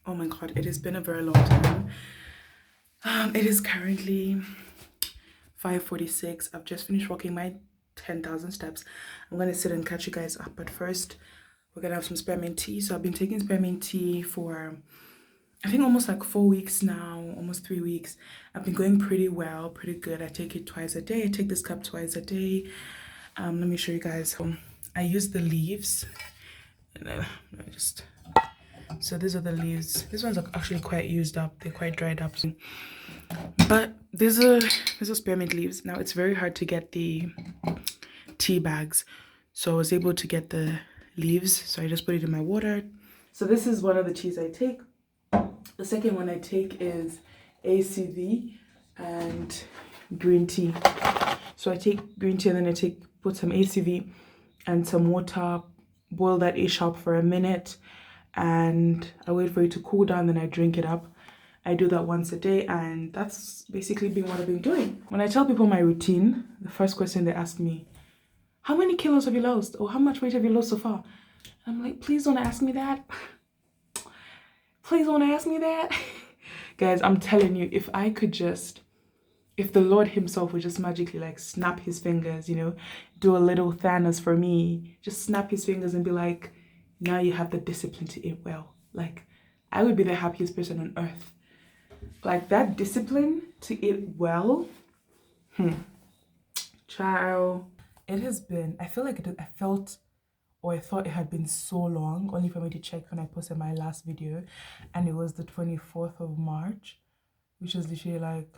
Oh my god, it has been a very long time. It is currently 5:46. I've just finished walking my 10,000 steps. I'm gonna sit and catch you guys up, but first we're gonna have some spearmint tea. So I've been taking spearmint tea for I think almost like 4 weeks now, almost 3 weeks. I've been going pretty well, pretty good. I take it twice a day. I take this cup twice a day. Let me show you guys. I use the leaves. And just so these are the leaves. These ones are actually quite used up. They're quite dried up. But these are spearmint leaves. Now it's very hard to get the tea bags, so I was able to get the leaves. So I just put it in my water. So this is one of the teas I take. The second one I take is ACV and green tea. So I take green tea and then put some ACV and some water, boil that ish up for a minute, and I wait for it to cool down, then I drink it up. I do that once a day, and that's basically been what I've been doing. When I tell people my routine, the first question they ask me, how many kilos have you lost? Or how much weight have you lost so far? I'm like, please don't ask me that. Please don't ask me that. Guys, I'm telling you, if the Lord himself would just magically like snap his fingers, do a little Thanos for me, just snap his fingers and be like, now you have the discipline to eat well. Like, I would be the happiest person on earth. Like, that discipline to eat well, child. It has been, I feel like I thought it had been so long, only for me to check when I posted my last video, and it was the 24th of March, which is literally like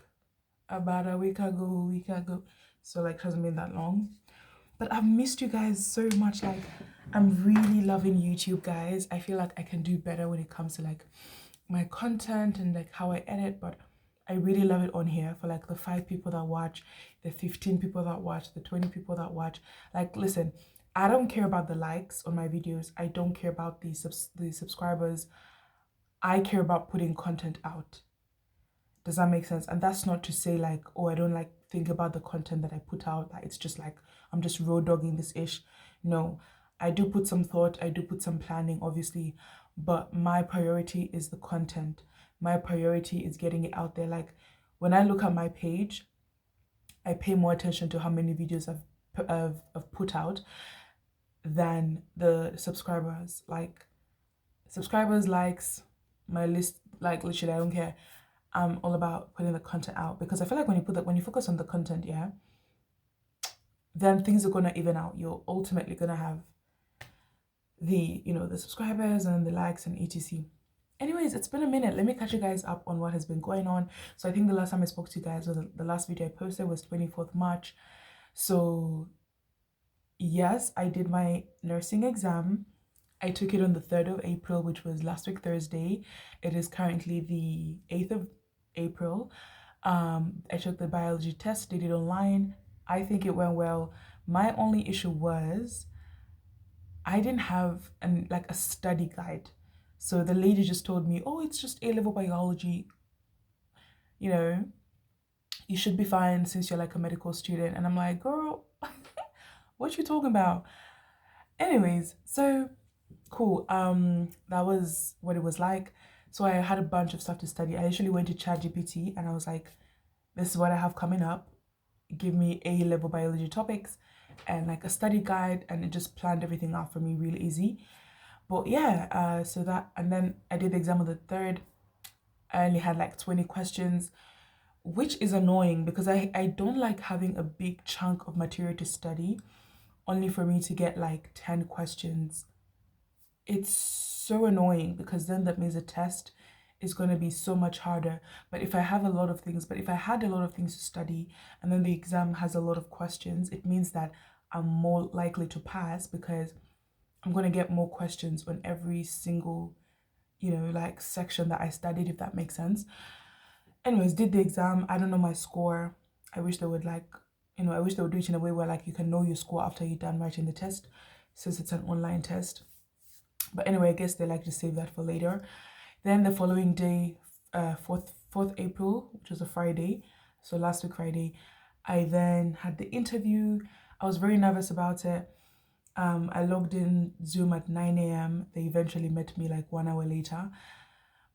about a week ago. So like, it hasn't been that long. But I've missed you guys so much. Like, I'm really loving YouTube, guys. I feel like I can do better when it comes to like my content and like how I edit, but I really love it on here for like the 5 people that watch, the 15 people that watch, the 20 people that watch. Like, listen, I don't care about the likes on my videos. I don't care about the subscribers. I care about putting content out. Does that make sense? And that's not to say like, oh, I don't like think about the content that I put out. Like, it's just like, I'm just road dogging this ish. No, I do put some thought. I do put some planning, obviously. But my priority is the content. My priority is getting it out there. Like, when I look at my page, I pay more attention to how many videos I've put out than the subscribers. Like, subscribers, likes, my list, like, literally, I don't care. I'm all about putting the content out, because I feel like when you focus on the content, yeah, then things are gonna even out. You're ultimately gonna have the subscribers and the likes and etc. Anyways, it's been a minute. Let me catch you guys up on what has been going on. So I think the last time I spoke to you guys, or the last video I posted, was 24th March. So yes, I did my nursing exam. I took it on the 3rd of April, which was last week Thursday. It is currently the 8th of April. I took the biology test, did it online. I think it went well. My only issue was I didn't have a study guide. So the lady just told me, oh, it's just A-level biology. You should be fine since you're like a medical student. And I'm like, girl, what you talking about? Anyways, so cool. That was what it was like. So I had a bunch of stuff to study. I actually went to ChatGPT and I was like, this is what I have coming up. Give me A-level biology topics and like a study guide, and it just planned everything out for me really easy. But yeah, so that, and then I did the exam on the 3rd. I only had like 20 questions, which is annoying because I don't like having a big chunk of material to study only for me to get like 10 questions. It's so annoying because then that means the test is going to be so much harder. But if I had a lot of things to study and then the exam has a lot of questions, it means that I'm more likely to pass because I'm going to get more questions on every single, like section that I studied, if that makes sense. Anyways, did the exam. I don't know my score. I wish they would do it in a way where like you can know your score after you're done writing the test, since it's an online test. But anyway, I guess they like to save that for later. Then the following day, 4th April, which was a Friday, so last week Friday, I then had the interview. I was very nervous about it. I logged in Zoom at 9 a.m. They eventually met me like 1 hour later.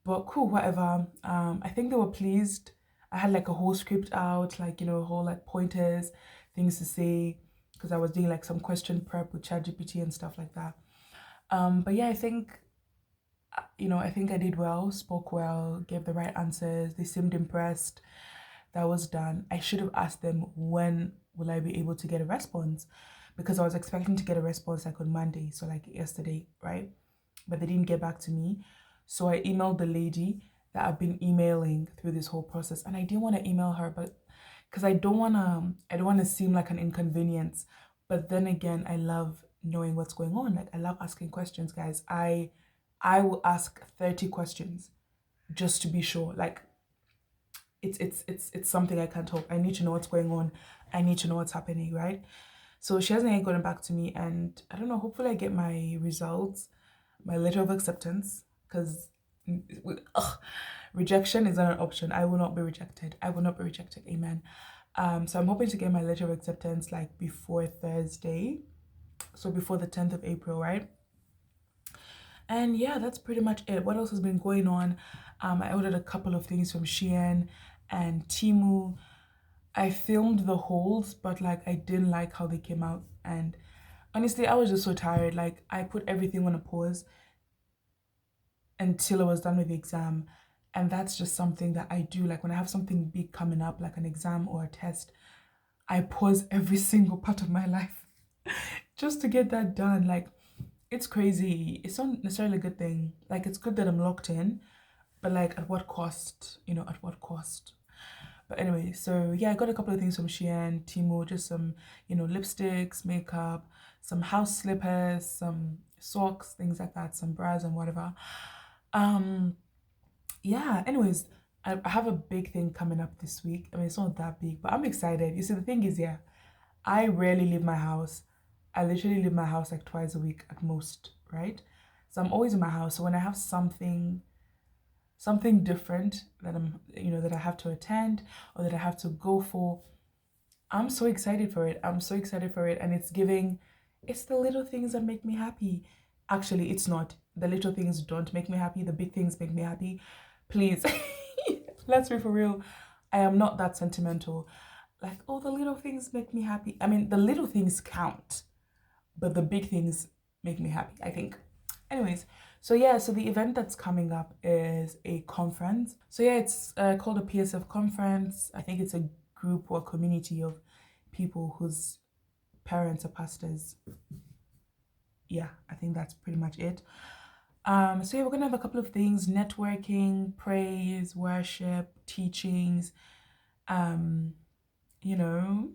But cool, whatever. I think they were pleased. I had like a whole script out, like, you know, a whole like pointers, things to say, because I was doing like some question prep with ChatGPT and stuff like that. But yeah, I think, you know, I think I did well, spoke well, gave the right answers. They seemed impressed. That was done. I should have asked them when will I be able to get a response, because I was expecting to get a response like on Monday, so like yesterday, right? But they didn't get back to me. So I emailed the lady that I've been emailing through this whole process, and I didn't want to email her, but because I don't want to seem like an inconvenience. But then again, I love knowing what's going on. Like, I love asking questions, guys. I will ask 30 questions just to be sure. Like, it's something I can't help. I need to know what's going on. I need to know what's happening, right? So she hasn't yet gotten back to me, and I don't know, hopefully I get my results, my letter of acceptance, because rejection is not an option. I will not be rejected. I will not be rejected. Amen. So I'm hoping to get my letter of acceptance like before Thursday. So before the 10th of April, right? And yeah, that's pretty much it. What else has been going on? I ordered a couple of things from Shein and Temu. I filmed the hauls, but like I didn't like how they came out. And honestly, I was just so tired. Like, I put everything on a pause until I was done with the exam. And that's just something that I do. Like, when I have something big coming up, like an exam or a test, I pause every single part of my life just to get that done. Like, it's crazy. It's not necessarily a good thing. Like, it's good that I'm locked in, but like, at what cost? You know, at what cost? But anyway, so yeah, I got a couple of things from Shein, Temu, just some, you know, lipsticks, makeup, some house slippers, some socks, things like that, some bras and whatever. Um, yeah, anyways, I have a big thing coming up this week. I mean, it's not that big, but I'm excited. You see, the thing is, yeah, I rarely leave my house. I literally leave my house like twice a week at most, right? So I'm always in my house. So when I have something different that I'm, you know, that I have to attend or that I have to go for, I'm so excited for it. I'm so excited for it. And it's the little things that make me happy. Actually, it's not. The little things don't make me happy. The big things make me happy. Please, let's be for real. I am not that sentimental. Like, oh, the little things make me happy. I mean, the little things count, but the big things make me happy, I think. Anyways, so yeah, so the event that's coming up is a conference. So yeah, it's called a PSF conference. I think it's a group or community of people whose parents are pastors. Yeah, I think that's pretty much it. So yeah, we're gonna have a couple of things: networking, praise, worship, teachings. You know,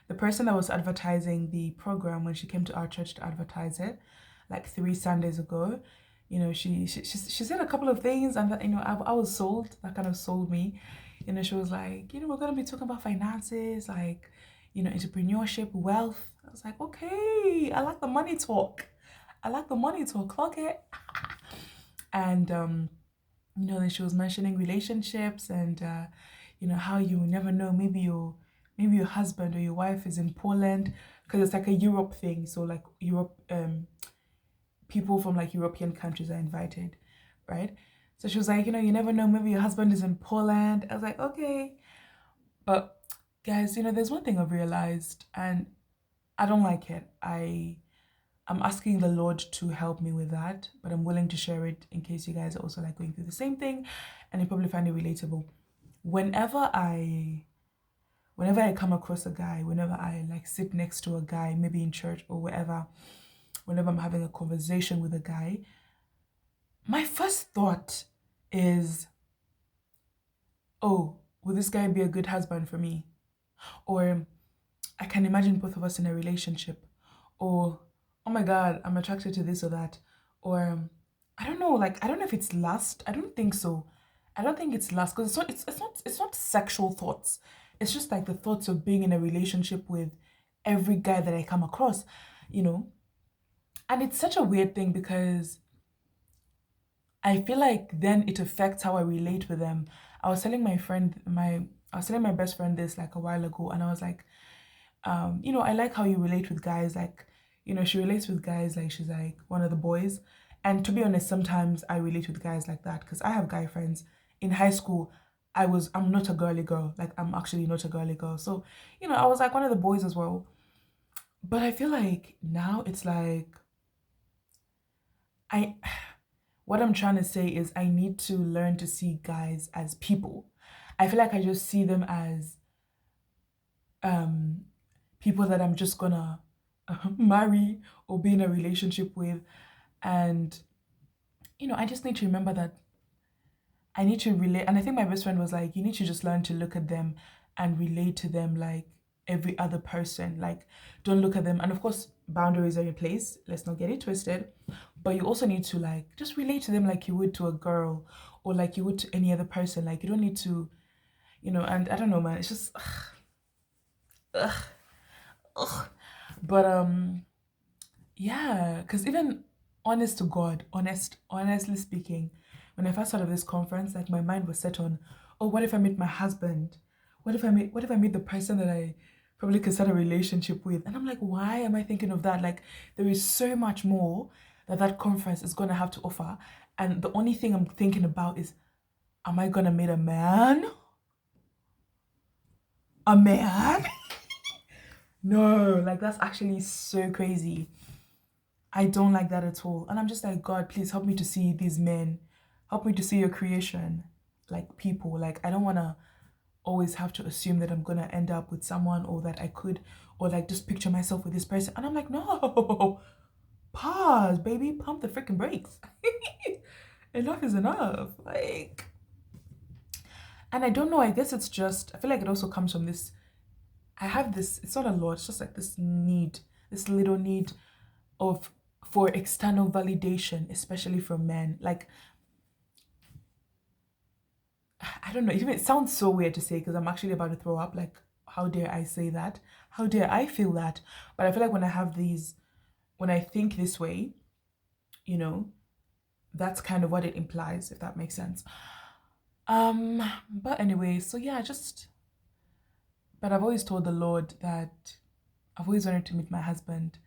the person that was advertising the program when she came to our church to advertise it, like 3 Sundays ago, you know, she said a couple of things, and that, you know, I was sold. That kind of sold me. You know, she was like, you know, we're gonna be talking about finances, like, you know, entrepreneurship, wealth. I was like, okay, I like the money talk. I like the money talk. Clock it. And you know, then she was mentioning relationships and you know, how you never know, maybe your husband or your wife is in Poland, because it's like a Europe thing. So like Europe, people from like European countries are invited, right? So she was like, you know, you never know, maybe your husband is in Poland. I was like, okay. But guys, you know, there's one thing I've realized, and I don't like it. I'm asking the Lord to help me with that, but I'm willing to share it in case you guys are also like going through the same thing, and you probably find it relatable. Whenever I come across a guy, whenever I like sit next to a guy, maybe in church or wherever, whenever I'm having a conversation with a guy, my first thought is, oh, will this guy be a good husband for me? Or I can imagine both of us in a relationship. Or, oh my God, I'm attracted to this or that. Or, I don't know, like, I don't know if it's lust. I don't think so. I don't think it's lust, because it's not sexual thoughts. It's just like the thoughts of being in a relationship with every guy that I come across, you know. And it's such a weird thing, because I feel like then it affects how I relate with them. I was telling my best friend this like a while ago, and I was like, you know, I like how you relate with guys. Like, you know, she relates with guys like she's like one of the boys, And to be honest, sometimes I relate with guys like that because I have guy friends. In high school, I'm not a girly girl. Like, I'm actually not a girly girl. So, I was like one of the boys as well. But I feel like now it's like I what I'm trying to say is I need to learn to see guys as people. I feel like I just see them as um people that I'm just gonna marry or be in a relationship with. And I just need to remember that I need to relate. And I think my best friend was like, you need to just learn to look at them and relate to them like every other person. Like, don't look at them. And of course, boundaries are in place. Let's not get it twisted. But you also need to like just relate to them like you would to a girl or like you would to any other person. Like, you don't need to, and I don't know, man. It's just, ugh, ugh. But yeah, because even honestly speaking, when I first heard of this conference, like my mind was set on, oh, what if I meet my husband? What if I meet the person that I probably could start a relationship with? And I'm like, why am I thinking of that? Like, there is so much more that conference is gonna have to offer. And the only thing I'm thinking about is, am I gonna meet a man? A man? No, like that's actually so crazy. I don't like that at all. And I'm just like, God, please help me to see these men. Help me to see your creation like people. Like, I don't want to always have to assume that I'm going to end up with someone or that I could, or like just picture myself with this person. And I'm like, no, pause, baby, pump the freaking brakes. Enough is enough. Like, and I don't know, I guess it's just, I feel like it also comes from this. I have this, it's not a lot, it's just like this need, this little need of for external validation, especially from men. Like, I don't know, it sounds so weird to say because I'm actually about to throw up. Like, how dare I say that? How dare I feel that? But I feel like when I think this way, you know, that's kind of what it implies, if that makes sense. But anyway, so yeah, but I've always told the Lord that I've always wanted to meet my husband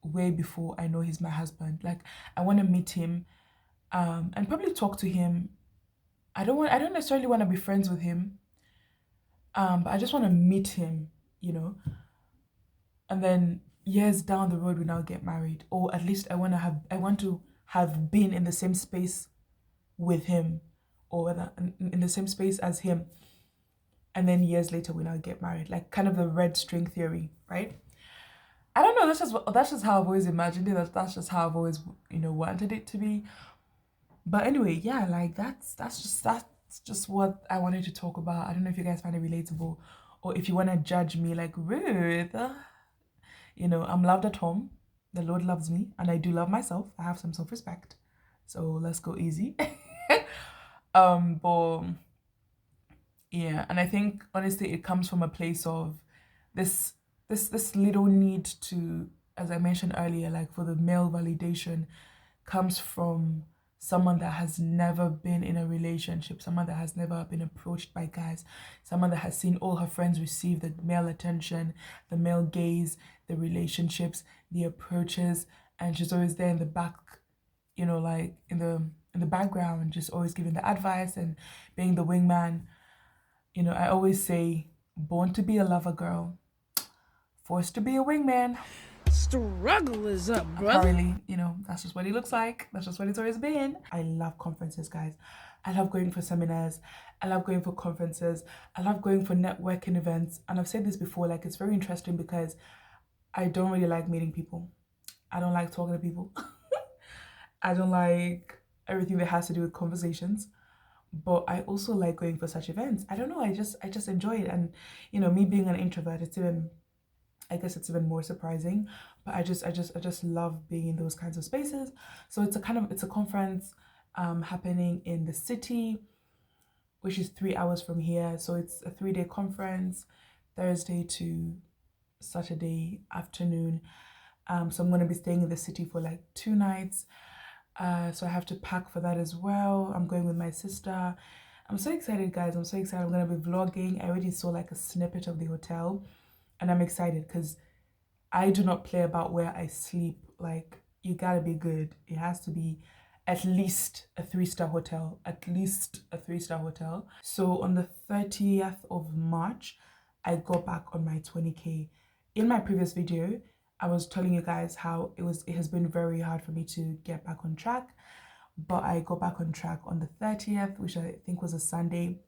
way before I know he's my husband. Like, I want to meet him, and probably talk to him. I don't necessarily want to be friends with him. But I just want to meet him, you know. And then years down the road we now get married. Or at least I want to have been in the same space with him, or whether in the same space as him. And then years later we now get married. Like, kind of the red string theory, right? I don't know, that's just how I've always imagined it. That's just how I've always, wanted it to be. But anyway, yeah, like that's just what I wanted to talk about. I don't know if you guys find it relatable, or if you want to judge me like, Ruth. I'm loved at home. The Lord loves me, and I do love myself. I have some self-respect. So let's go easy. But yeah, and I think honestly it comes from a place of this this little need to, as I mentioned earlier, like for the male validation, comes from someone that has never been in a relationship, someone that has never been approached by guys, someone that has seen all her friends receive the male attention, the male gaze, the relationships, the approaches, and she's always there in the back, like in the background, just always giving the advice and being the wingman. I always say, born to be a lover girl, forced to be a wingman. Struggle is up, brother. Apparently, that's just what he looks like. That's just what it's always been. I love conferences, guys. I love going for seminars. I love going for conferences. I love going for networking events. And I've said this before, like, it's very interesting because I don't really like meeting people. I don't like talking to people. I don't like everything that has to do with conversations. But I also like going for such events. I don't know, I just enjoy it. And me being an introvert, I guess it's even more surprising, but I just love being in those kinds of spaces. So it's a conference happening in the city, which is 3 hours from here. So it's a 3-day conference, Thursday to Saturday afternoon. So I'm going to be staying in the city for like 2 nights. So I have to pack for that as well. I'm going with my sister. I'm so excited, guys. I'm so excited. I'm going to be vlogging. I already saw like a snippet of the hotel, and I'm excited because I do not play about where I sleep. Like, you gotta be good. It has to be at least a 3-star hotel, at least a 3-star hotel. So on the 30th of March, I got back on my 20K. In my previous video, I was telling you guys how it has been very hard for me to get back on track, but I got back on track on the 30th, which I think was a Sunday,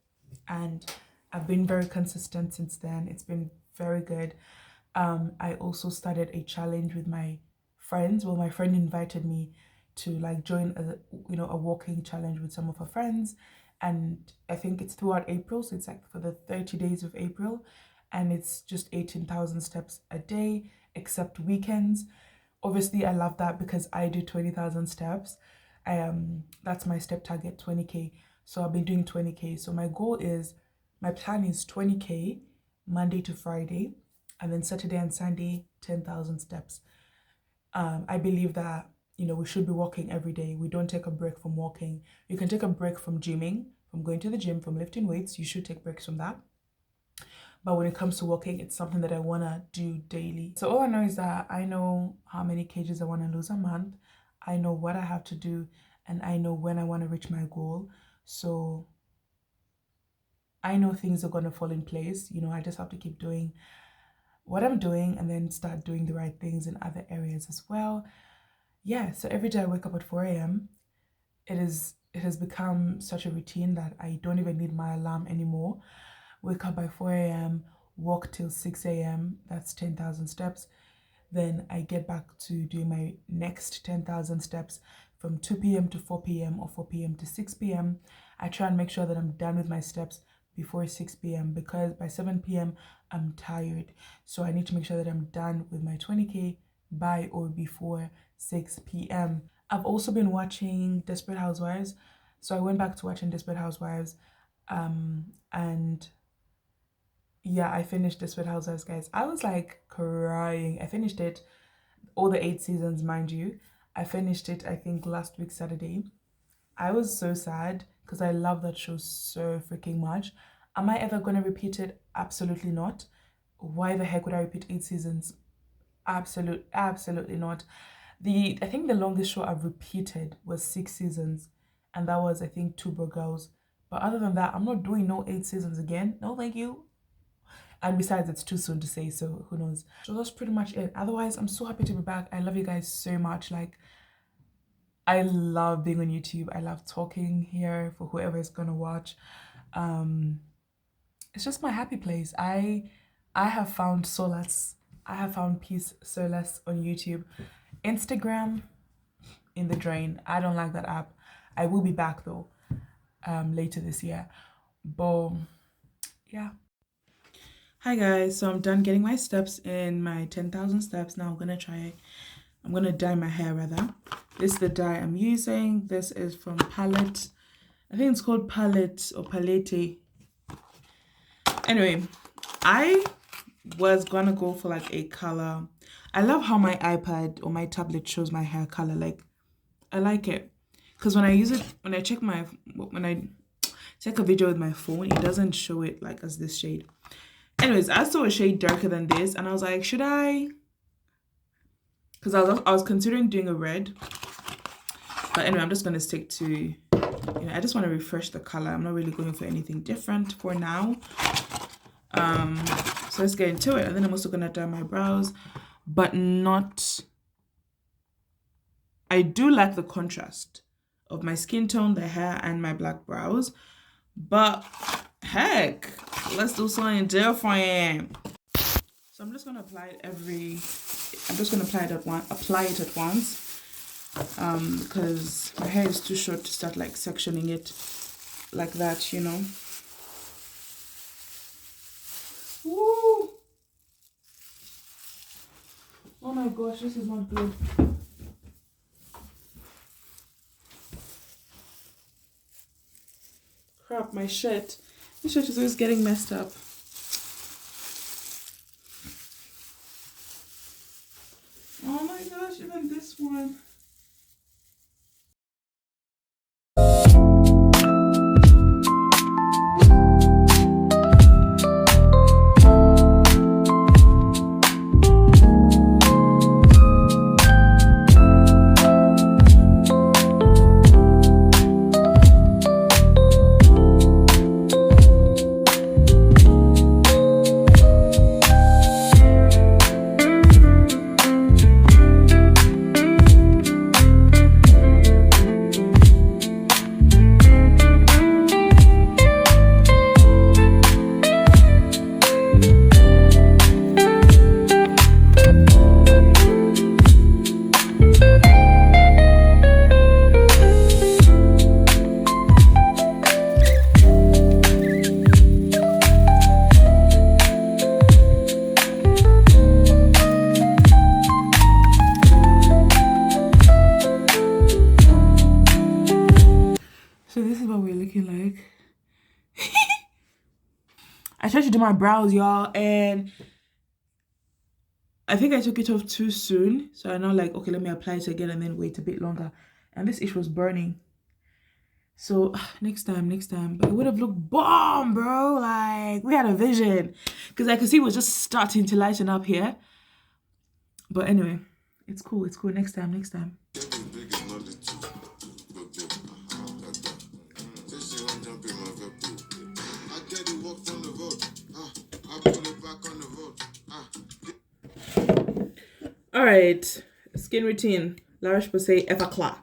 and I've been very consistent since then. It's been very good. I also started a challenge with my friends. Well, my friend invited me to like join a walking challenge with some of her friends, and I think it's throughout April, so it's like for the 30 days of April, and it's just 18,000 steps a day except weekends. Obviously I love that because I do 20,000 steps. That's my step target, 20K. So I've been doing 20K. So my plan is 20K Monday to Friday, and then Saturday and Sunday 10,000 steps. I believe that we should be walking every day. We don't take a break from walking. You can take a break from gymming, from going to the gym, from lifting weights. You should take breaks from that. But when it comes to walking, it's something that I want to do daily. So all I know is that I know how many kgs I want to lose a month. I know what I have to do, and I know when I want to reach my goal. So I know things are going to fall in place. I just have to keep doing what I'm doing and then start doing the right things in other areas as well. Yeah, so every day I wake up at 4 a.m. It has become such a routine that I don't even need my alarm anymore. Wake up by 4 a.m., walk till 6 a.m. That's 10,000 steps. Then I get back to doing my next 10,000 steps from 2 p.m. to 4 p.m. or 4 p.m. to 6 p.m. I try and make sure that I'm done with my steps before 6 p.m. because by 7 p.m. I'm tired. So I need to make sure that I'm done with my 20K by or before 6 p.m. I've also been watching Desperate Housewives. So I went back to watching Desperate Housewives. And yeah, I finished Desperate Housewives, guys. I was like crying. I finished it, all the 8 seasons, mind you. I finished it, I think, last week, Saturday. I was so sad because I love that show so freaking much. Am I ever going to repeat it? Absolutely not. Why the heck would I repeat 8 seasons? Absolutely not. I think the longest show I've repeated was 6 seasons, and that was, I think, Two Broke Girls. But other than that, I'm not doing no 8 seasons again. No, thank you. And besides, it's too soon to say, so who knows. So that's pretty much it. Otherwise, I'm so happy to be back. I love you guys so much. Like, I love being on YouTube. I love talking here for whoever is gonna watch. It's just my happy place. I have found solace. I have found peace, solace on YouTube. Instagram, in the drain. I don't like that app. I will be back though, later this year. But yeah. Hi guys, so I'm done getting my steps in, my 10,000 steps. Now I'm gonna dye my hair rather. This is the dye I'm using. This is from Palette. I think it's called Palette or Palette. Anyway, I was gonna go for like a color. I love how my iPad or my tablet shows my hair color. Like, I like it. Because when I take a video with my phone, it doesn't show it like as this shade. Anyways, I saw a shade darker than this, and I was like, should I? Because I was considering doing a red. But anyway, I'm just going to stick to, I just want to refresh the color. I'm not really going for anything different for now. So let's get into it. And then I'm also going to dye my brows, but not... I do like the contrast of my skin tone, the hair, and my black brows. But heck, let's do something different. So I'm just gonna apply it apply it at once. Because my hair is too short to start like sectioning it like that, Woo! Oh my gosh, this is not good. Crap, my shirt. This shirt is always getting messed up. Oh my gosh, even this one. So this is what we're looking like. I tried to do my brows, y'all, and I think I took it off too soon. So I know, like, okay, let me apply it again and then wait a bit longer. And this ish was burning. So next time. But it would have looked bomb, bro. Like, we had a vision. Because I could see it was just starting to lighten up here. But anyway, it's cool. Next time. Alright, skin routine. La Roche-Posay Effaclar.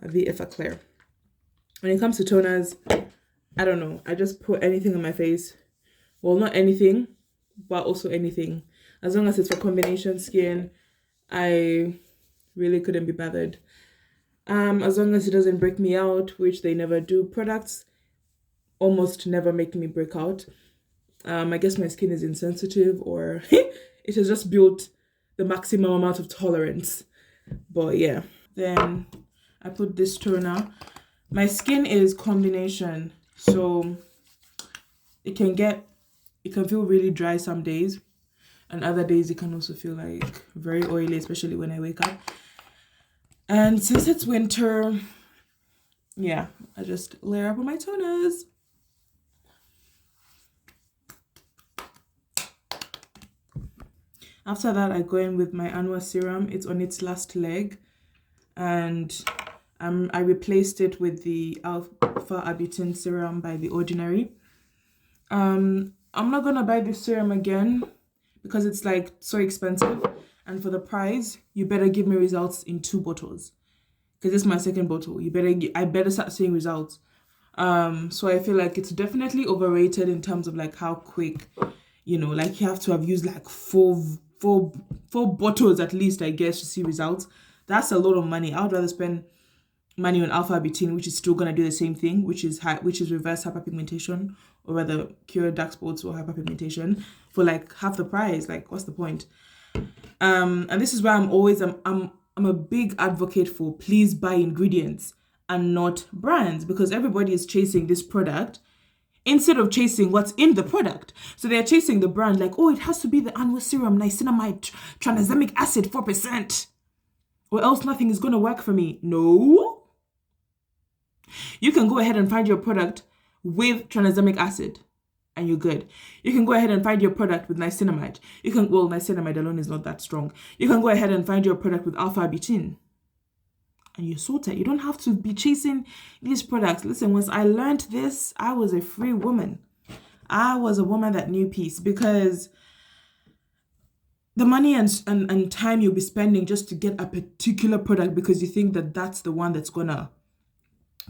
The Effaclar. When it comes to toners, I don't know. I just put anything on my face. Well, not anything, but also anything. As long as it's for combination skin, I really couldn't be bothered. As long as it doesn't break me out, which they never do. Products almost never make me break out. I guess my skin is insensitive, or it has just built the maximum amount of tolerance. But yeah, then I put this toner. My skin is combination, so it can feel really dry some days, and other days it can also feel like very oily, especially when I wake up. And since it's winter, yeah, I just layer up on my toners. After that, I go in with my Anwa serum. It's on its last leg, and I replaced it with the Alpha Abitin serum by The Ordinary. I'm not gonna buy this serum again because it's like so expensive, and for the price, you better give me results in 2 bottles, because this is my second bottle. I better start seeing results. So I feel like it's definitely overrated in terms of like how quick, you know, like you have to have used like four bottles at least, I guess, to see results. That's a lot of money. I would rather spend money on alpha betaine, which is still gonna do the same thing, which is reverse hyperpigmentation, or rather cure dark spots or hyperpigmentation, for like half the price. Like, what's the point? And this is why I'm a big advocate for please buy ingredients and not brands, because everybody is chasing this product instead of chasing what's in the product. So they're chasing the brand, like, oh, it has to be the Anwa serum, niacinamide, tranexamic acid, 4%, or else nothing is gonna work for me. No. You can go ahead and find your product with tranexamic acid and you're good. You can go ahead and find your product with niacinamide. Niacinamide alone is not that strong. You can go ahead and find your product with alpha betaine and you're sorted. You don't have to be chasing these products. Listen, once I learned this, I was a free woman. I was a woman that knew peace, because the money and time you'll be spending just to get a particular product because you think that that's the one that's gonna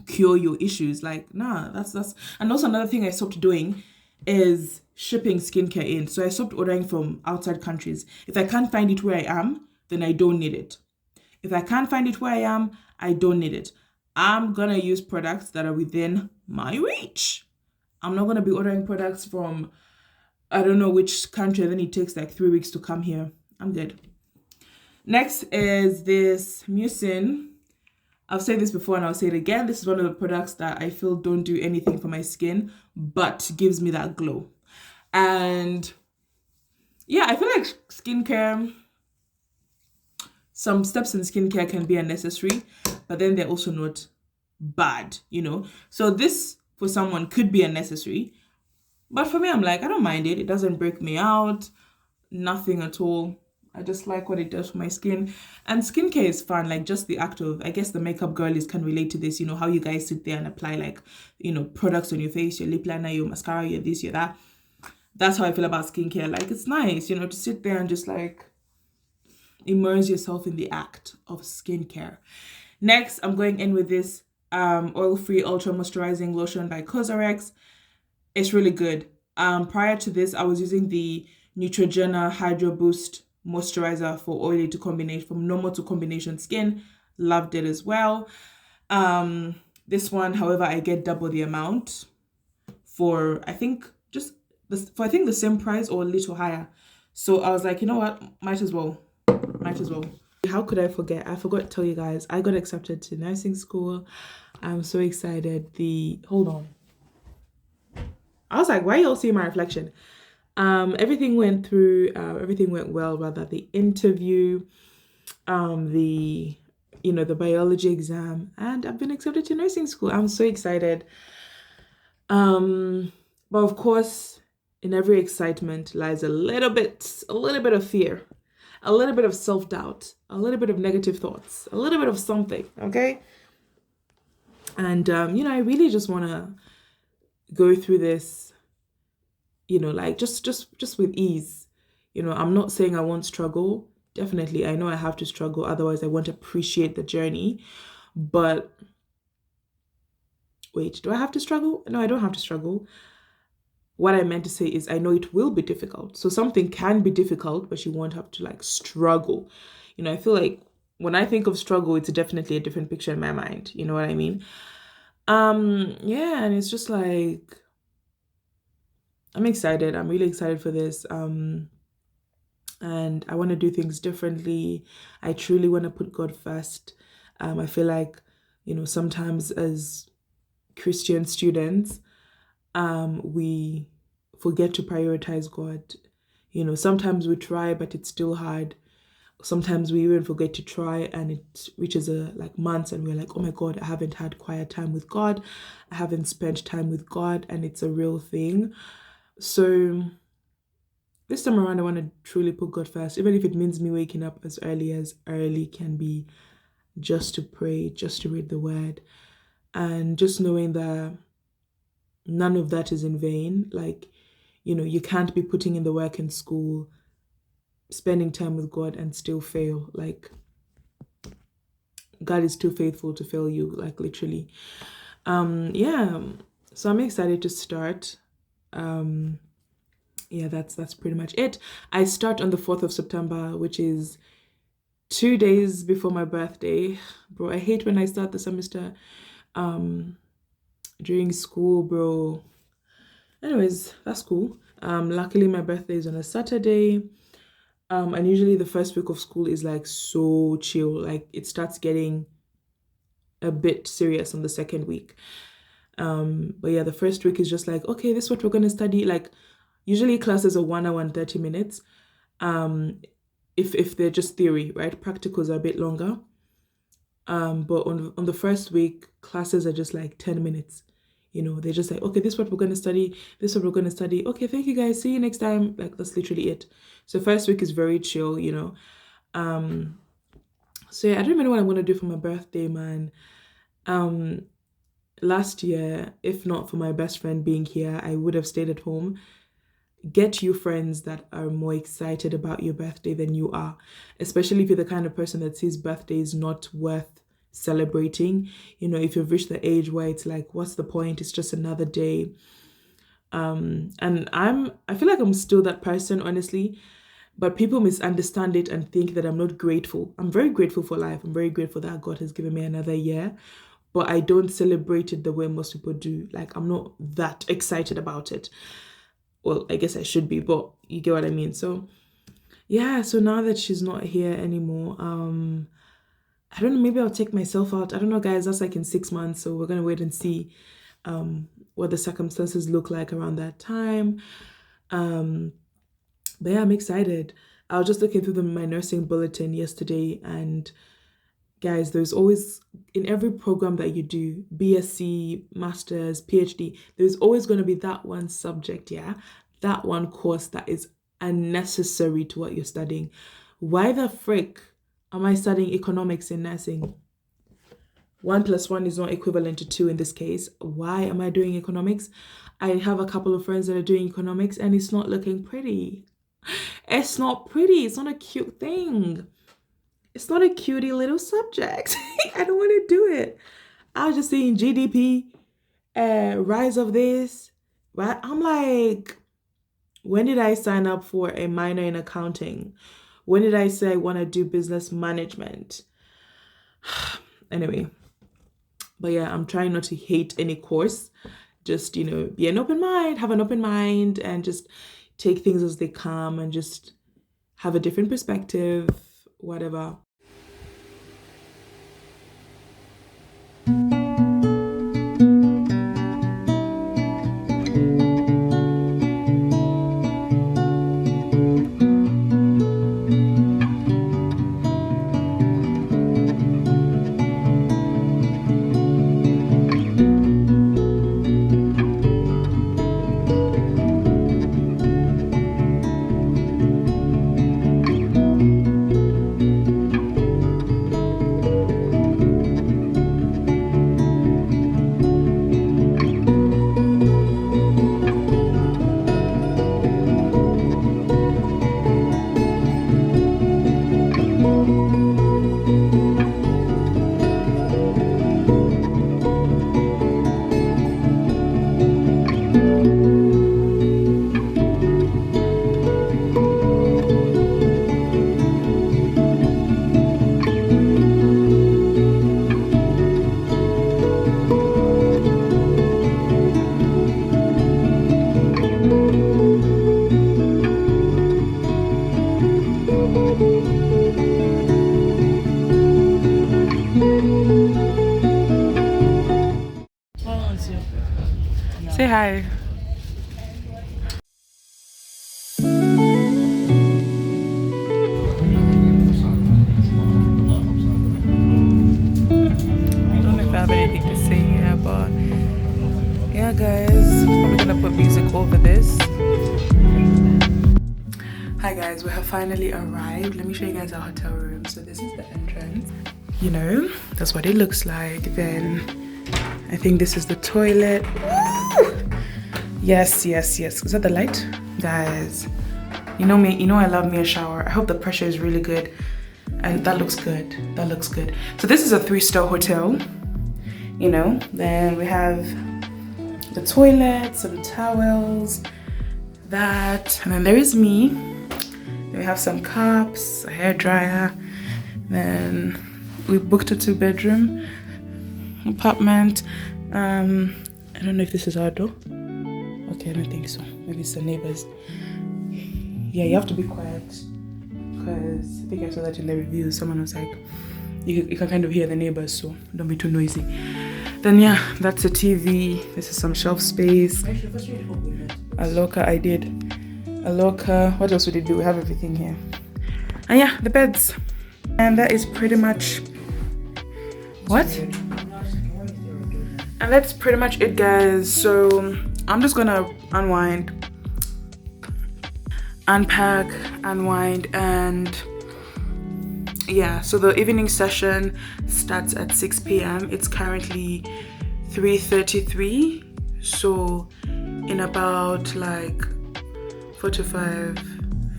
cure your issues, like, nah, that's and also another thing I stopped doing is shipping skincare in. So I stopped ordering from outside countries. If I can't find it where I am, then I don't need it. If I can't find it where I am, I don't need it. I'm gonna use products that are within my reach. I'm not gonna be ordering products from I don't know which country, and then it takes like 3 weeks to come here. I'm good. Next is this mucin. I've said this before and I'll say it again. This is one of the products that I feel don't do anything for my skin, but gives me that glow. And yeah, I feel like skincare, some steps in skincare can be unnecessary, but then they're also not bad, you know? So this, for someone, could be unnecessary. But for me, I'm like, I don't mind it. It doesn't break me out. Nothing at all. I just like what it does for my skin. And skincare is fun, like just the act of, I guess the makeup girlies can relate to this, you know, how you guys sit there and apply like, you know, products on your face, your lip liner, your mascara, your this, your that. That's how I feel about skincare. Like, it's nice, you know, to sit there and just like immerse yourself in the act of skincare. Next, I'm going in with this oil-free ultra moisturizing lotion by Cosrx. It's really good. Prior to this, I was using the Neutrogena Hydro Boost moisturizer for oily to combination, from normal to combination skin. Loved it as well. This one, however, I get double the amount for I think the same price or a little higher. So I was like, you know what, might as well How could I forget? I forgot to tell you guys, I got accepted to nursing school. I'm so excited. Hold on. I was like, why y'all see my reflection? Everything went well, rather, the interview, the biology exam, and I've been accepted to nursing school. I'm so excited. But of course, in every excitement lies a little bit of fear, a little bit of self-doubt, a little bit of negative thoughts, a little bit of something, okay? And I really just want to go through this, like just with ease. I'm not saying I won't struggle. Definitely, I know I have to struggle, otherwise I won't appreciate the journey. But wait, do I have to struggle? No, I don't have to struggle. What I meant to say is I know it will be difficult. So something can be difficult, but you won't have to like struggle. I feel like when I think of struggle, it's definitely a different picture in my mind. You know what I mean? Yeah, and it's just like I'm excited. I'm really excited for this. And I want to do things differently. I truly want to put God first. I feel like, sometimes as Christian students, we forget to prioritize God. Sometimes we try, but it's still hard. Sometimes we even forget to try, and it reaches like months, and we're like, oh my God, I haven't had quiet time with God. I haven't spent time with God, and it's a real thing. So this time around, I want to truly put God first, even if it means me waking up as early can be, just to pray, just to read the word, and just knowing that none of that is in vain. Like, you can't be putting in the work in school, spending time with God, and still fail. Like, God is too faithful to fail you, like literally. Yeah. So I'm excited to start. Yeah, that's pretty much it. I start on the 4th of September, which is 2 days before my birthday. Bro, I hate when I start the semester during school, bro. Anyways, that's cool. Luckily my birthday is on a Saturday. And usually the first week of school is like so chill. Like it starts getting a bit serious on the second week. But yeah, the first week is just like, okay, this is what we're gonna study. Like usually classes are 1 hour and 30 minutes. If they're just theory, right? Practicals are a bit longer. But on the first week, classes are just like 10 minutes. They're just like, okay, this is what we're going to study. This is what we're going to study. Okay, thank you guys. See you next time. Like, that's literally it. So first week is very chill, So yeah, I don't even know what I'm going to do for my birthday, man. Last year, if not for my best friend being here, I would have stayed at home. Get you friends that are more excited about your birthday than you are, especially if you're the kind of person that sees birthdays not worth celebrating. If you've reached the age where it's like, what's the point? It's just another day. And I feel like I'm still that person, honestly, but people misunderstand it and think that I'm not grateful. I'm very grateful for life. I'm very grateful that God has given me another year, but I don't celebrate it the way most people do. Like, I'm not that excited about it. Well, I guess I should be, but you get what I mean. So yeah, so now that she's not here anymore, I don't know, maybe I'll take myself out. I don't know, guys, that's like in 6 months, so we're gonna wait and see what the circumstances look like around that time. But yeah, I'm excited. I was just looking through my nursing bulletin yesterday, and guys, there's always, in every program that you do, BSc, Masters, PhD, there's always going to be that one subject, yeah? That one course that is unnecessary to what you're studying. Why the frick am I studying economics in nursing? 1 + 1 is not equivalent to 2 in this case. Why am I doing economics? I have a couple of friends that are doing economics, and it's not looking pretty. It's not pretty. It's not a cute thing. It's not a cutie little subject. I don't want to do it. I was just seeing GDP, rise of this, right? I'm like, when did I sign up for a minor in accounting? When did I say I want to do business management? Anyway, but yeah, I'm trying not to hate any course. Just, be an open mind, have an open mind, and just take things as they come and just have a different perspective, whatever. Say hi. I don't know if I have anything to say here, but yeah, guys, I'm gonna put music over this. Hi guys, we have finally arrived. Let me show you guys our hotel room. So this is the entrance. You know, that's what it looks like. Then I think this is the toilet. Woo! Yes. Is that the light? Guys, you know me, I love me a shower. I hope the pressure is really good. And that looks good. So this is a 3-star hotel. You know, then we have the toilet, some towels, that, and then there is me. Then we have some cups, a hair dryer. Then we booked a 2-bedroom apartment. I don't know if this is our door. Okay, I don't think so. Maybe it's the neighbors. Yeah, you have to be quiet because I think I saw that in the reviews. Someone was like, you can kind of hear the neighbors, so don't be too noisy. Then yeah, that's a TV. This is some shelf space. A locker, I did. A locker. What else would it do? We have everything here. And yeah, the beds. And that is pretty much what? And that's pretty much it, guys. So I'm just gonna unwind, unpack, unwind, and yeah, so the evening session starts at 6 p.m. It's currently 3:33, so in about like 45,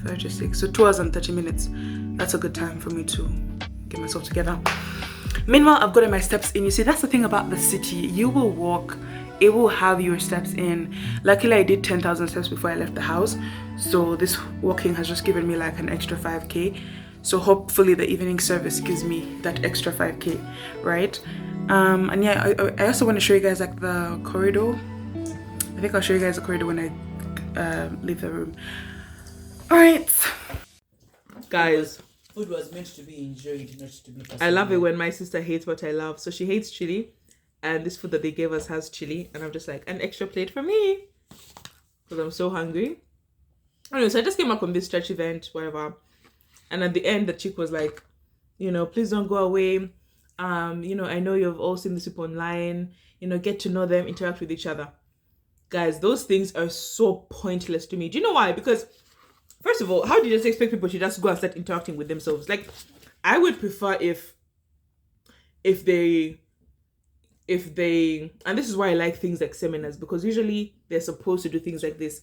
36, so 2 hours and 30 minutes. That's a good time for me to get myself together. Meanwhile, I've gotten my steps in. You see, that's the thing about the city. You will walk, it will have your steps in. Luckily, I did 10,000 steps before I left the house, so this walking has just given me like an extra 5k. So hopefully the evening service gives me that extra 5k, right? And yeah, I also want to show you guys like the corridor. I think I'll show you guys the corridor when I leave the room. All right, guys. Food was meant to be enjoyed, not to be I love it when my sister hates what I love. So she hates chili, and this food that they gave us has chili, and I'm just like, an extra plate for me because I'm so hungry. Anyway, so I just came up from this church event, whatever. And at the end, the chick was like, you know, please don't go away. You know, I know you've all seen this people online. You know, get to know them, interact with each other. Guys, those things are so pointless to me. Do you know why? Because, first of all, how do you just expect people to just go and start interacting with themselves? Like, I would prefer if they, and this is why I like things like seminars, because usually they're supposed to do things like this.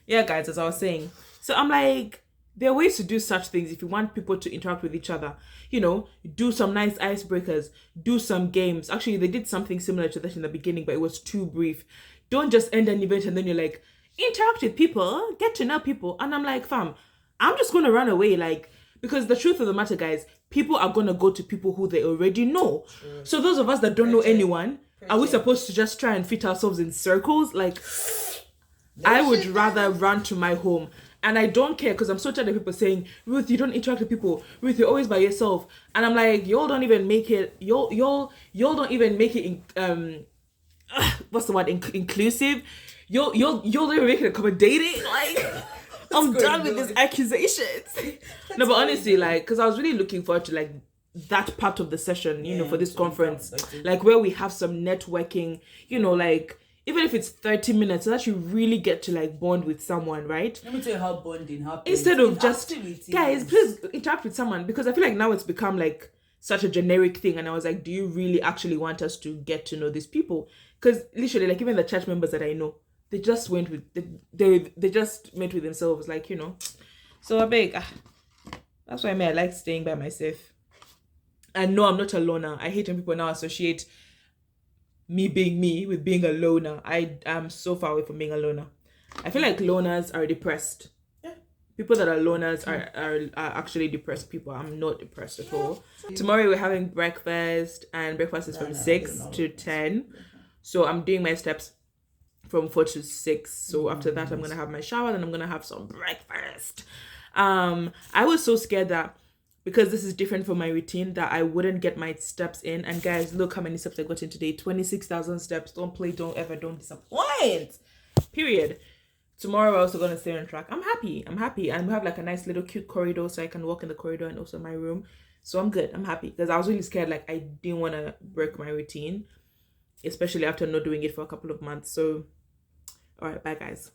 Yeah, guys, as I was saying. So I'm like, there are ways to do such things if you want people to interact with each other. You know, do some nice icebreakers, do some games. Actually, they did something similar to that in the beginning, but it was too brief. Don't just end an event and then you're like, interact with people, get to know people. And I'm like, fam, I'm just going to run away. Like, because the truth of the matter, guys, people are going to go to people who they already know. True. So those of us that don't know anyone, are we supposed to just try and fit ourselves in circles? Like, I would rather run to my home. And I don't care because I'm so tired of people saying, Ruth, you don't interact with people. Ruth, you're always by yourself. And I'm like, y'all don't even make it. Y'all don't even make it. What's the word? Inclusive. Y'all don't even make it accommodating. Like, I'm done with these accusations. No, but honestly, like, because I was really looking forward to like that part of the session, you know, for this conference, like where we have some networking. You know, like. Even if it's 30 minutes, so that you really get to like bond with someone, right? Let me tell you how bonding happens. Instead of just, guys, please interact with someone, because I feel like now it's become like such a generic thing. And I was like, do you really actually want us to get to know these people? Because literally, like even the church members that I know, they just went with, they just met with themselves, like, you know. So I beg, that's why I like staying by myself. And no, I'm not a loner. I hate when people now associate me being me with being a loner. I am so far away from being a loner. I feel like loners are depressed. Yeah. People that are loners are actually depressed people. I'm not depressed at all. Tomorrow we're having breakfast, and breakfast is from 6 to 10. So I'm doing my steps from 4 to 6. So after that, I'm going to have my shower, and I'm going to have some breakfast. I was so scared that because this is different from my routine, that I wouldn't get my steps in. And guys, look how many steps I got in today. 26,000 steps. Don't play, don't disappoint. Period. Tomorrow we're also gonna stay on track. I'm happy. And we have like a nice little cute corridor, so I can walk in the corridor and also my room. So I'm good. I'm happy because I was really scared. Like I didn't want to break my routine, especially after not doing it for a couple of months. So, all right, bye guys.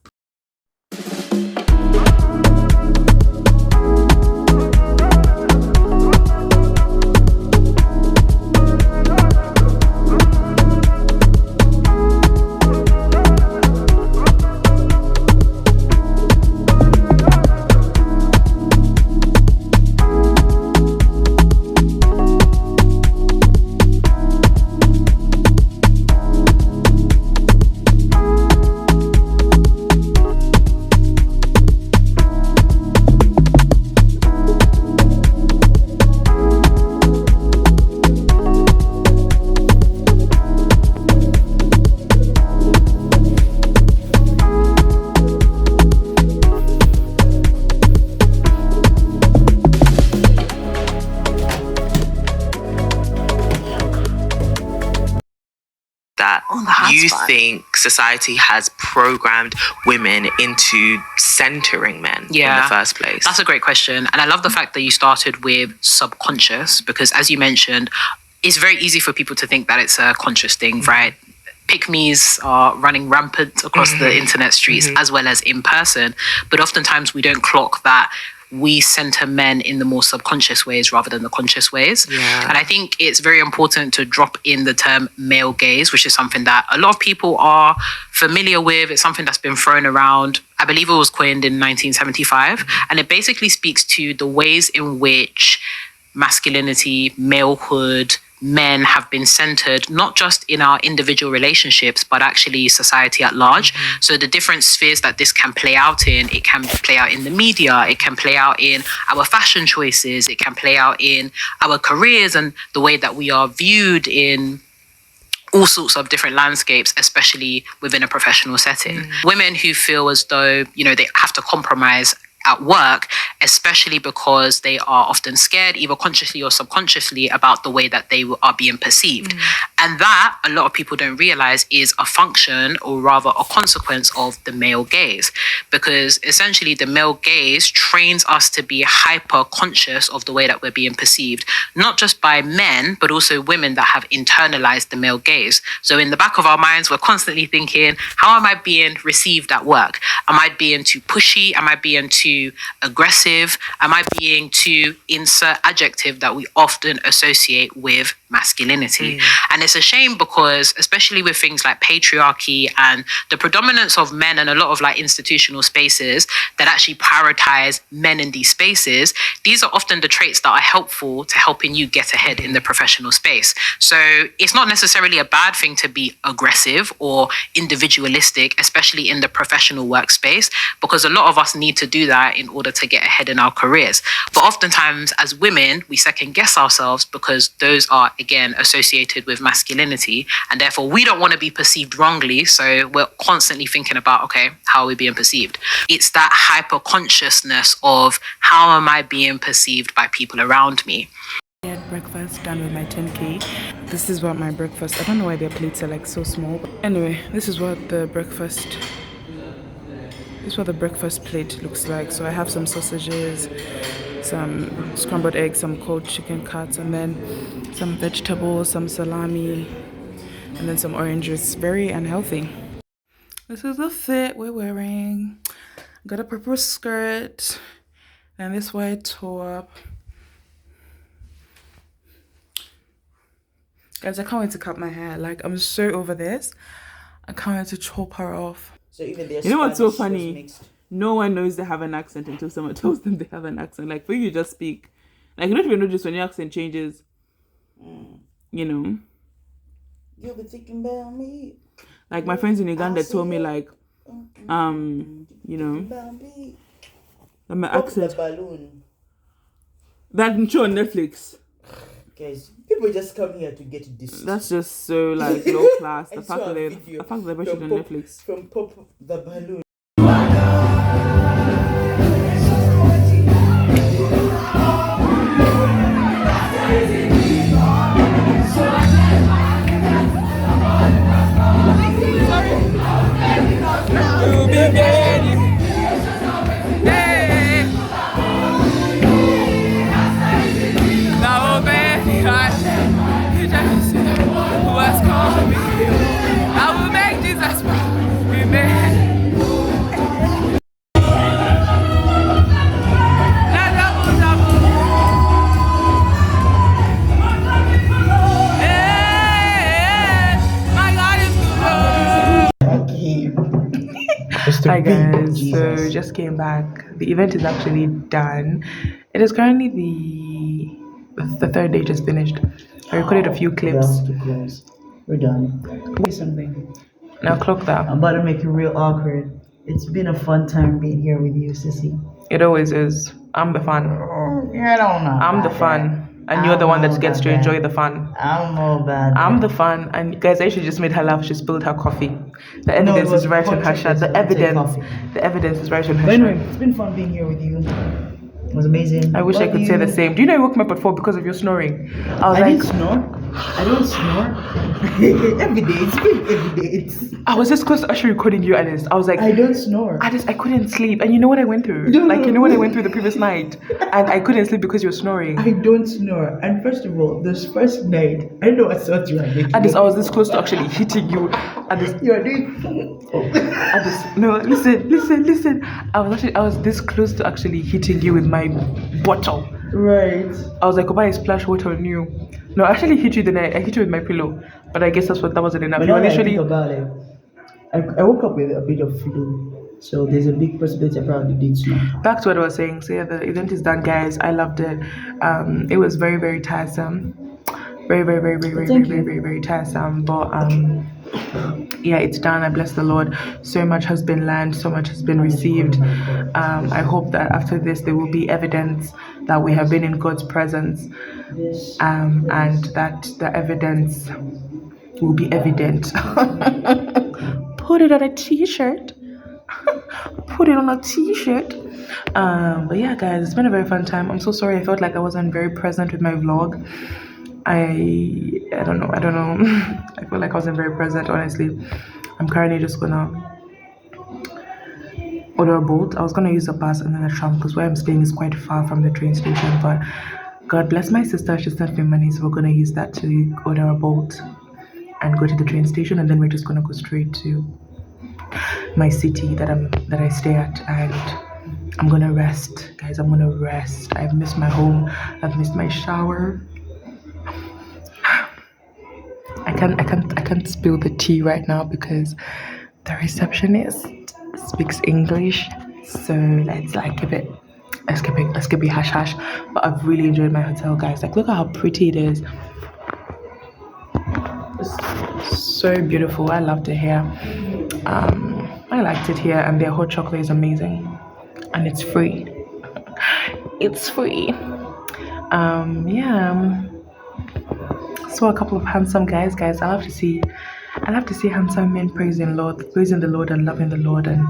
You think society has programmed women into centering men in the first place? That's a great question. And I love the fact that you started with subconscious, because as you mentioned, it's very easy for people to think that it's a conscious thing, right? Pick-me's are running rampant across the internet streets as well as in person. But oftentimes we don't clock that we center men in the more subconscious ways rather than the conscious ways. And I think it's very important to drop in the term male gaze, which is something that a lot of people are familiar with. It's something that's been thrown around. I believe it was coined in 1975. And it basically speaks to the ways in which masculinity, malehood, men have been centered, not just in our individual relationships, but actually society at large. So the different spheres that this can play out in, it can play out in the media, it can play out in our fashion choices, it can play out in our careers and the way that we are viewed in all sorts of different landscapes, especially within a professional setting. Women who feel as though, you know, they have to compromise at work, especially because they are often scared, either consciously or subconsciously, about the way that they are being perceived. And that, a lot of people don't realize, is a function, or rather a consequence, of the male gaze. Because essentially the male gaze trains us to be hyper conscious of the way that we're being perceived, not just by men, but also women that have internalized the male gaze. So in the back of our minds, we're constantly thinking, how am I being received at work? Am I being too pushy? Am I being too aggressive? Am I being too insert adjective that we often associate with masculinity? And it's a shame because, especially with things like patriarchy and the predominance of men and a lot of like institutional spaces that actually prioritize men in these spaces, these are often the traits that are helpful to helping you get ahead in the professional space. So it's not necessarily a bad thing to be aggressive or individualistic, especially in the professional workspace, because a lot of us need to do that in order to get ahead in our careers. But oftentimes as women, we second guess ourselves because those are, again, associated with masculinity, and therefore we don't want to be perceived wrongly. So we're constantly thinking about, okay, how are we being perceived? It's that hyper consciousness of how am I being perceived by people around me. I had breakfast, done with my 10K. This is what my breakfast, I don't know why their plates are like so small. But anyway, this is what the breakfast plate looks like. So I have some sausages, some scrambled eggs, some cold chicken cuts, and then some vegetables, some salami, and then some oranges. Very unhealthy. This is the fit we're wearing. Got a purple skirt and this white top. Guys, I can't wait to cut my hair. Like, I'm so over this. I can't wait to chop her off. So even their You know what's so Spanish was funny? mixed. No one knows they have an accent until someone tells them they have an accent. Like, for you to just speak. Like, you don't even notice when your accent changes. You know? You'll be thinking about me. Like, my friends in Uganda told me, like, you know, that my Pop accent. the balloon. That show on Netflix. Guys, people just come here to get this. That's just so, like, low class. The fact that they mentioned on Netflix. From Pop the Balloon. Mr. Hi Big guys, so Jesus. just came back. The event is actually done. It is currently the third day just finished. I recorded a few clips. Too close. We're done. Wait something. Now clock that. I'm about to make it real awkward. It's been a fun time being here with you, Sissy. It always is. I'm the fun. I don't know. I'm the about fun, that. and you're the one that I gets don't to know enjoy about the fun. that. I don't know about I'm that. the fun, and guys, I actually just made her laugh. She spilled her coffee. The No, it evidence was is right on hot her shirt. chocolate, The so I'll take evidence, coffee. the evidence is right on her But anyway, shirt. it's been fun being here with you. It was amazing. I wish I Love could say the you. same. Do you know I woke me up at 4 because of your snoring? I was I like, didn't snore. I don't snore. Every day. It's been every day. I was just close to actually recording you, Alice. I was like, I don't snore. I couldn't sleep, and you know what I went through? No, Like, you know no. what I went through the previous night, and I couldn't sleep because you were snoring. I don't snore. And first of all, this first night, I know I thought you were making I was this close to actually hitting you. You are doing. No, listen. I was this close to actually hitting you with my bottle. Right. I was like, "Oh, I splash water on you." No, I actually hit you. Then I hit you with my pillow. But I guess that wasn't enough. But You now were that I literally. think about it, I woke up with a bit of flu. So there's a big possibility I probably did snore. Back to what I was saying. So yeah, the event is done, guys. I loved it. It was very, very tiresome. Very tiresome. But yeah, it's done. I bless the Lord. So much has been learned. So much has been received. I hope that after this there will be evidence that we have been in God's presence, and that the evidence will be evident. Put it on a t-shirt. Put it on a t-shirt. But yeah, guys, it's been a very fun time. I'm so sorry. I felt like I wasn't very present with my vlog. I don't know. I feel like I wasn't very present, honestly. I'm currently just gonna order a boat. I was gonna use a bus and then a tram because where I'm staying is quite far from the train station. But God bless my sister. She sent me money, so we're gonna use that to order a boat and go to the train station, and then we're just gonna go straight to my city that I stay at, and I'm gonna rest, guys. I'm gonna rest. I've missed my home. I've missed my shower. I can't spill the tea right now because the receptionist speaks English. So let's keep it hush hush. But I've really enjoyed my hotel, guys. Like, look at how pretty it is. It's so beautiful. I loved it here. I liked it here, and their hot chocolate is amazing, and it's free. It's free. Yeah. Saw a couple of handsome guys. I love to see handsome men praising the Lord and loving the Lord, and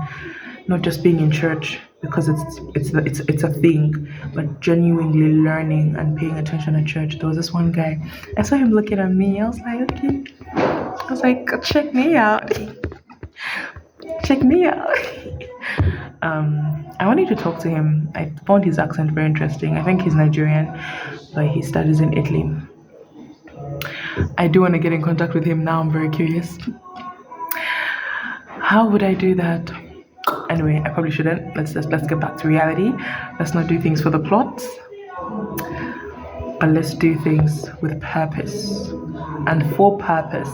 not just being in church because it's a thing, but genuinely learning and paying attention at church. There was this one guy. I saw him looking at me. I was like, okay. I was like, check me out. Check me out. I wanted to talk to him. I found his accent very interesting. I think he's Nigerian, but he studies in Italy. I do want to get in contact with him now. I'm very curious. How would I do that? Anyway, I probably shouldn't. Let's get back to reality. Let's not do things for the plot, but let's do things with purpose and for purpose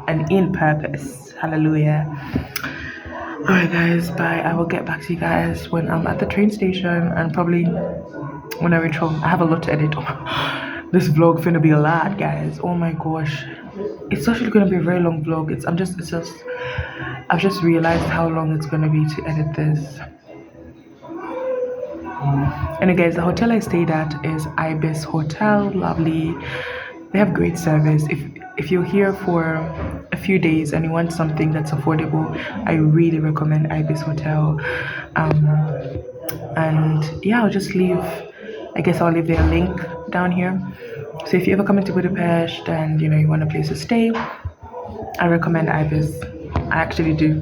and in purpose. Hallelujah. Alright guys, bye. I will get back to you guys when I'm at the train station, and probably when I reach home. I have a lot to edit. This vlog finna be a lot, guys. Oh my gosh. It's actually gonna be a very long vlog. I've just realized how long it's gonna be to edit this. Anyway guys, the hotel I stayed at is Ibis Hotel. Lovely. They have great service. If you're here for a few days and you want something that's affordable, I really recommend Ibis Hotel. And yeah, I'll just leave. I guess I'll leave their link down here. So if you ever come into Budapest and you want a place to stay, I recommend Ibis. I actually do.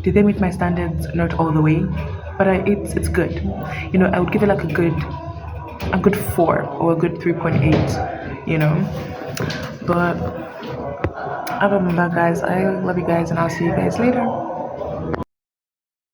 Did they meet my standards? Not all the way, but it's good. I would give it like a good 4 or a good 3.8. But other than that, guys, I love you guys, and I'll see you guys later.